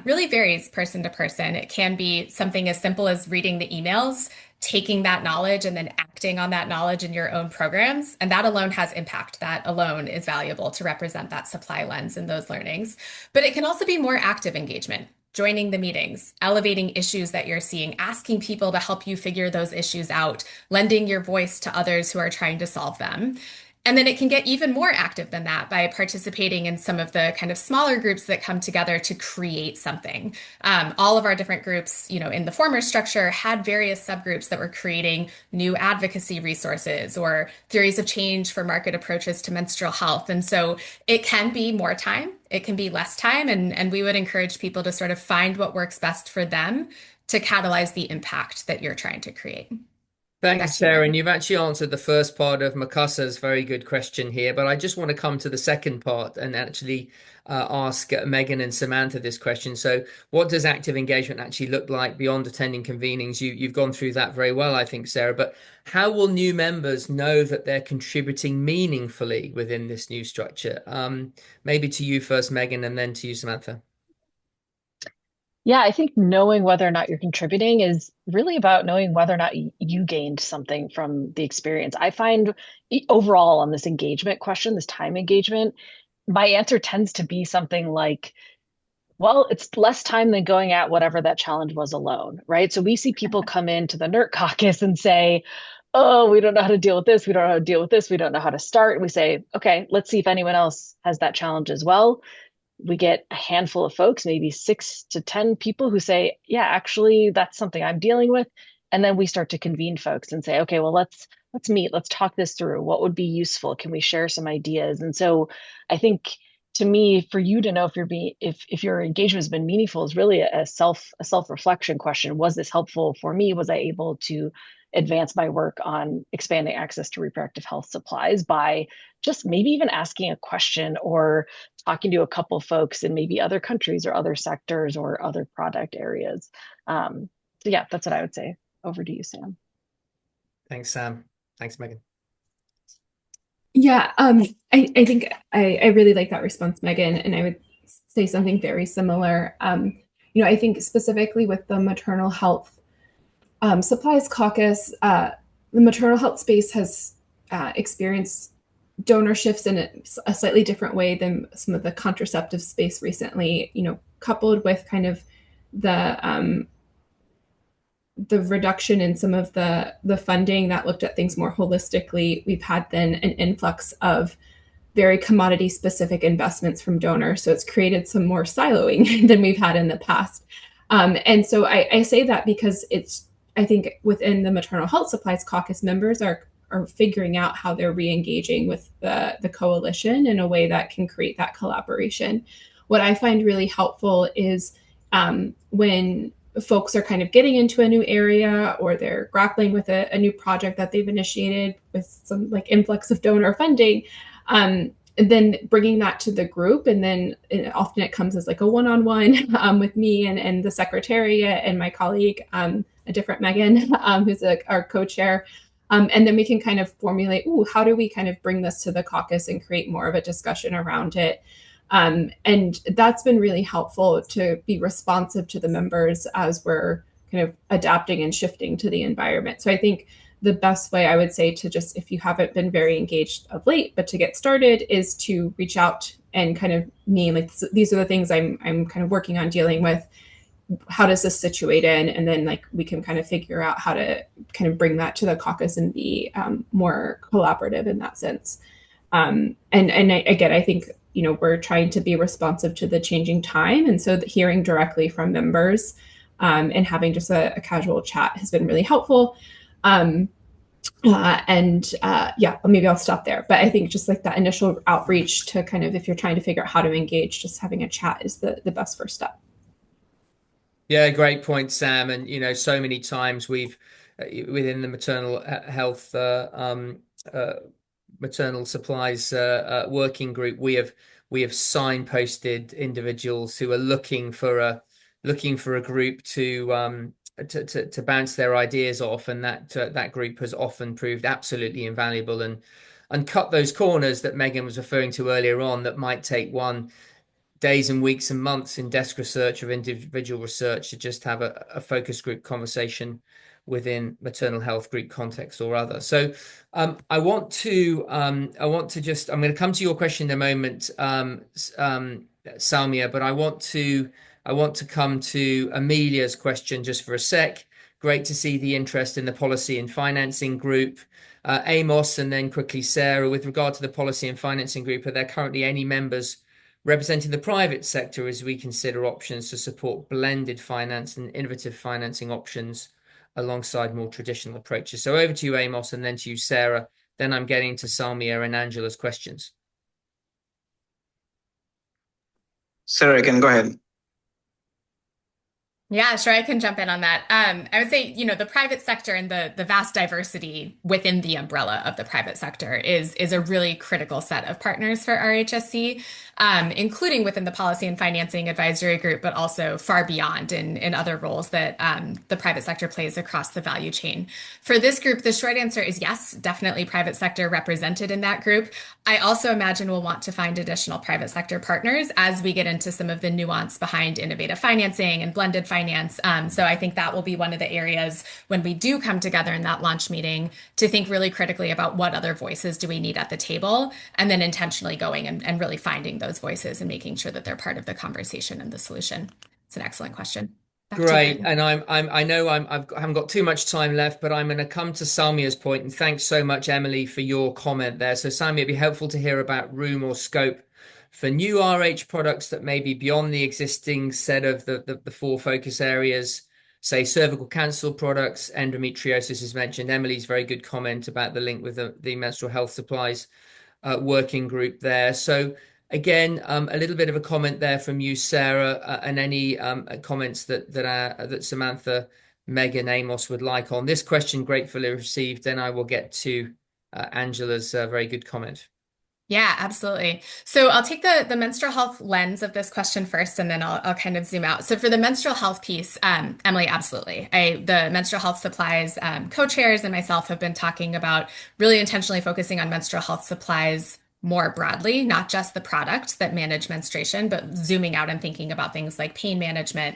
really varies person to person. It can be something as simple as reading the emails, taking that knowledge and then acting on that knowledge in your own programs. And that alone has impact. That alone is valuable to represent that supply lens in those learnings. But it can also be more active engagement, joining the meetings, elevating issues that you're seeing, asking people to help you figure those issues out, lending your voice to others who are trying to solve them. And then it can get even more active than that by participating in some of the kind of smaller groups that come together to create something. All of our different groups, in the former structure had various subgroups that were creating new advocacy resources or theories of change for market approaches to menstrual health. And so it can be more time, it can be less time, and we would encourage people to sort of find what works best for them to catalyze the impact that you're trying to create. Thanks, Sarah. And you've actually answered the first part of Makasa's very good question here, but I just want to come to the second part and actually ask Megan and Samantha this question. So what does active engagement actually look like beyond attending convenings? You've gone through that very well, I think, Sarah, but how will new members know that they're contributing meaningfully within this new structure? Maybe to you first, Megan, and then to you, Samantha. Yeah, I think knowing whether or not you're contributing is really about knowing whether or not you gained something from the experience. I find overall on this engagement question, this time engagement, my answer tends to be something like, well, it's less time than going at whatever that challenge was alone, right? So we see people come into the NERC caucus and say, oh, we don't know how to deal with this. We don't know how to deal with this. We don't know how to start. And we say, okay, let's see if anyone else has that challenge as well. We get a handful of folks, maybe 6 to 10 people who say, yeah, actually, that's something I'm dealing with. And then we start to convene folks and say, okay, well, let's meet, let's talk this through. What would be useful? Can we share some ideas? And so I think to me, for you to know if your engagement has been meaningful is really a self-reflection question. Was this helpful for me? Was I able to advance my work on expanding access to reproductive health supplies by just maybe even asking a question or talking to a couple of folks in maybe other countries or other sectors or other product areas. So yeah, that's what I would say. Over to you, Sam. Thanks, Sam. Thanks, Megan. Yeah, I think I really like that response, Megan, and I would say something very similar. I think specifically with the maternal health supplies caucus, the maternal health space has experienced donor shifts in a slightly different way than some of the contraceptive space recently, coupled with kind of the reduction in some of the funding that looked at things more holistically. We've had then an influx of very commodity specific investments from donors. So it's created some more siloing than we've had in the past. And so I say that because I think within the Maternal Health Supplies Caucus, members are figuring out how they're re-engaging with the coalition in a way that can create that collaboration. What I find really helpful is when folks are kind of getting into a new area or they're grappling with a new project that they've initiated with some influx of donor funding, and then bringing that to the group. And then often it comes as a one-on-one with me and the secretariat and my colleague, a different Megan, who's our co-chair. And then we can kind of formulate, how do we kind of bring this to the caucus and create more of a discussion around it? And that's been really helpful to be responsive to the members as we're kind of adapting and shifting to the environment. So I think the best way I would say to just, if you haven't been very engaged of late, but to get started, is to reach out and kind of name, like, these are the things I'm kind of working on dealing with. How does this situate in? And then, like, we can kind of figure out how to kind of bring that to the caucus and be more collaborative in that sense. And again, I think, we're trying to be responsive to the changing time. And so hearing directly from members and having just a casual chat has been really helpful. Yeah, maybe I'll stop there. But I think just like that initial outreach to kind of, if you're trying to figure out how to engage, just having a chat is the best first step. Yeah, great point, Sam. And so many times we've within the maternal health maternal supplies working group, we have signposted individuals who are looking for a group to bounce their ideas off, and that group has often proved absolutely invaluable and cut those corners that Megan was referring to earlier on, that might take one days and weeks and months in desk research or individual research to just have a focus group conversation within maternal health group context or other. So I'm going to come to your question in a moment, Salmia, but I want to come to Amelia's question just for a sec. Great to see the interest in the policy and financing group. Amos, and then quickly Sarah, with regard to the policy and financing group, are there currently any members representing the private sector as we consider options to support blended finance and innovative financing options alongside more traditional approaches? So over to you, Amos, and then to you, Sarah. Then I'm getting to Salmia and Angela's questions. Sarah, you can go ahead. Yeah, sure. I can jump in on that. I would say, the private sector and the vast diversity within the umbrella of the private sector is a really critical set of partners for RHSC, including within the policy and financing advisory group, but also far beyond in other roles that the private sector plays across the value chain. For this group, the short answer is yes, definitely private sector represented in that group. I also imagine we'll want to find additional private sector partners as we get into some of the nuance behind innovative financing and blended finance. So I think that will be one of the areas when we do come together in that launch meeting to think really critically about what other voices do we need at the table, and then intentionally going and really finding those voices and making sure that they're part of the conversation and the solution. It's an excellent question. Great, and I know I haven't got too much time left, but I'm going to come to Salmia's point, and thanks so much, Emily, for your comment there. So Salmia, it'd be helpful to hear about room or scope for new RH products that may be beyond the existing set of the four focus areas, say cervical cancer products, endometriosis is mentioned. Emily's very good comment about the link with the menstrual health supplies working group there. So again, a little bit of a comment there from you, Sarah, and any comments that Samantha, Megan, Amos would like on this question, gratefully received. Then I will get to Angela's very good comment. Yeah, absolutely. So I'll take the menstrual health lens of this question first, and then I'll kind of zoom out. So for the menstrual health piece, Emily, absolutely. The menstrual health supplies co-chairs and myself have been talking about really intentionally focusing on menstrual health supplies more broadly, not just the products that manage menstruation, but zooming out and thinking about things like pain management,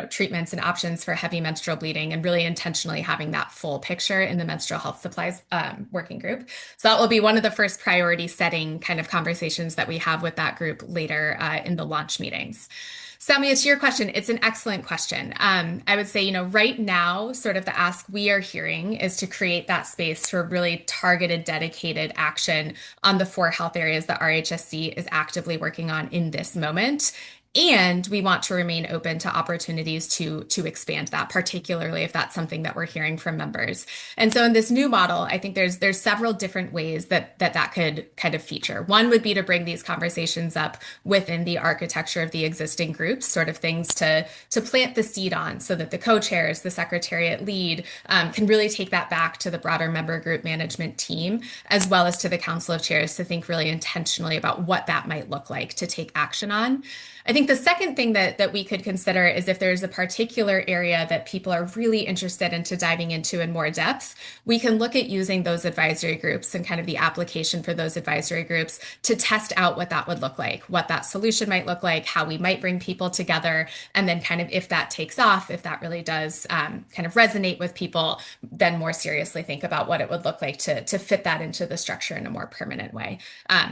treatments and options for heavy menstrual bleeding, and really intentionally having that full picture in the menstrual health supplies working group. So that will be one of the first priority setting kind of conversations that we have with that group later in the launch meetings. Salmia, to your question, it's an excellent question. I would say, right now, sort of the ask we are hearing is to create that space for really targeted, dedicated action on the 4 health areas that RHSC is actively working on in this moment. And we want to remain open to opportunities to expand that, particularly if that's something that we're hearing from members. And so in this new model, I think there's several different ways that could kind of feature. One would be to bring these conversations up within the architecture of the existing groups, sort of things to plant the seed on, so that the co-chairs, the secretariat lead, can really take that back to the broader member group management team, as well as to the council of chairs, to think really intentionally about what that might look like to take action on. I think think the second thing that we could consider is if there's a particular area that people are really interested into diving into in more depth, we can look at using those advisory groups and kind of the application for those advisory groups to test out what that would look like, what that solution might look like, how we might bring people together, and then kind of if that takes off, if that really does kind of resonate with people, then more seriously think about what it would look like to fit that into the structure in a more permanent way.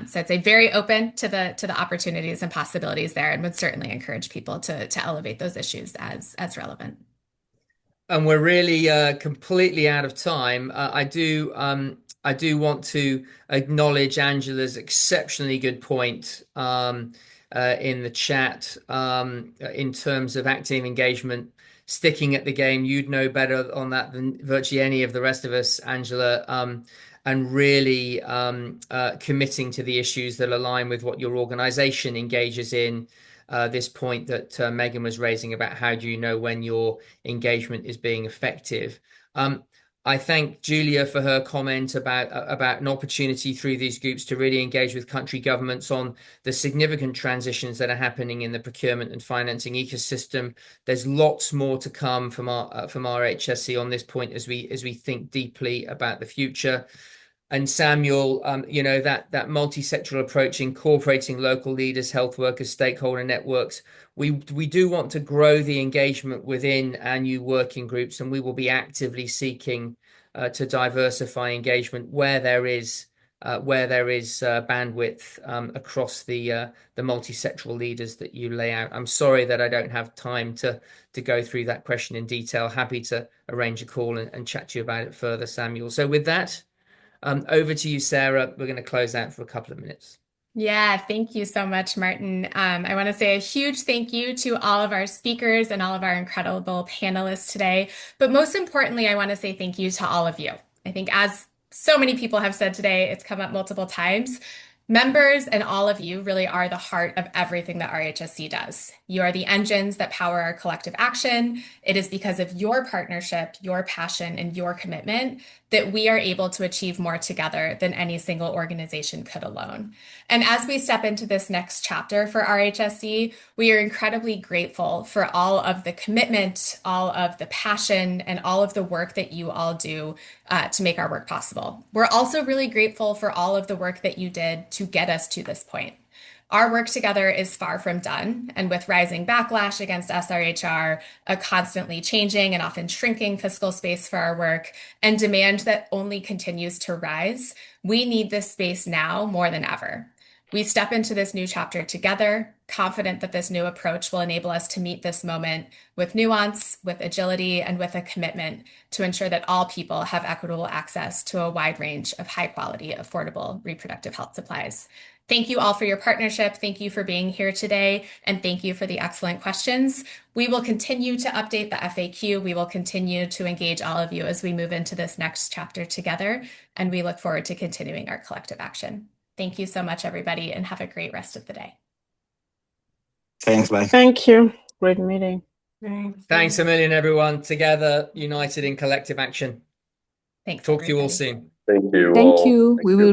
So I'd say very open to the opportunities and possibilities there, and would certainly encourage people to elevate those issues as relevant. And we're really completely out of time. I do want to acknowledge Angela's exceptionally good point in the chat in terms of active engagement, sticking at the game. You'd know better on that than virtually any of the rest of us, Angela, and really committing to the issues that align with what your organization engages in. This point that Megan was raising about how do you know when your engagement is being effective. I thank Julia for her comment about an opportunity through these groups to really engage with country governments on the significant transitions that are happening in the procurement and financing ecosystem. There's lots more to come from our HSE on this point as we think deeply about the future. And Samuel, that multi-sectoral approach, incorporating local leaders, health workers, stakeholder networks, we do want to grow the engagement within our new working groups, and we will be actively seeking to diversify engagement where there is bandwidth across the multi-sectoral leaders that you lay out. I'm sorry that I don't have time to go through that question in detail. Happy to arrange a call and chat to you about it further, Samuel. So with that, over to you, Sarah. We're going to close out for a couple of minutes. Yeah, thank you so much, Martin. I want to say a huge thank you to all of our speakers and all of our incredible panelists today. But most importantly, I want to say thank you to all of you. I think as so many people have said today, it's come up multiple times. Members and all of you really are the heart of everything that RHSC does. You are the engines that power our collective action. It is because of your partnership, your passion, and your commitment that we are able to achieve more together than any single organization could alone. And as we step into this next chapter for RHSC, we are incredibly grateful for all of the commitment, all of the passion, and all of the work that you all do to make our work possible. We're also really grateful for all of the work that you did to get us to this point. Our work together is far from done, and with rising backlash against SRHR, a constantly changing and often shrinking fiscal space for our work, and demand that only continues to rise, we need this space now more than ever. We step into this new chapter together, confident that this new approach will enable us to meet this moment with nuance, with agility, and with a commitment to ensure that all people have equitable access to a wide range of high-quality, affordable reproductive health supplies. Thank you all for your partnership. Thank you for being here today, and thank you for the excellent questions. We will continue to update the FAQ. We will continue to engage all of you as we move into this next chapter together, and we look forward to continuing our collective action. Thank you so much, everybody, and have a great rest of the day. Thanks, bye. Thank you. Great meeting. Thanks a million, everyone. Together, united in collective action. Thanks. Talk to you all everybody. soon. Thank you. Thank all. you. Thank We you. will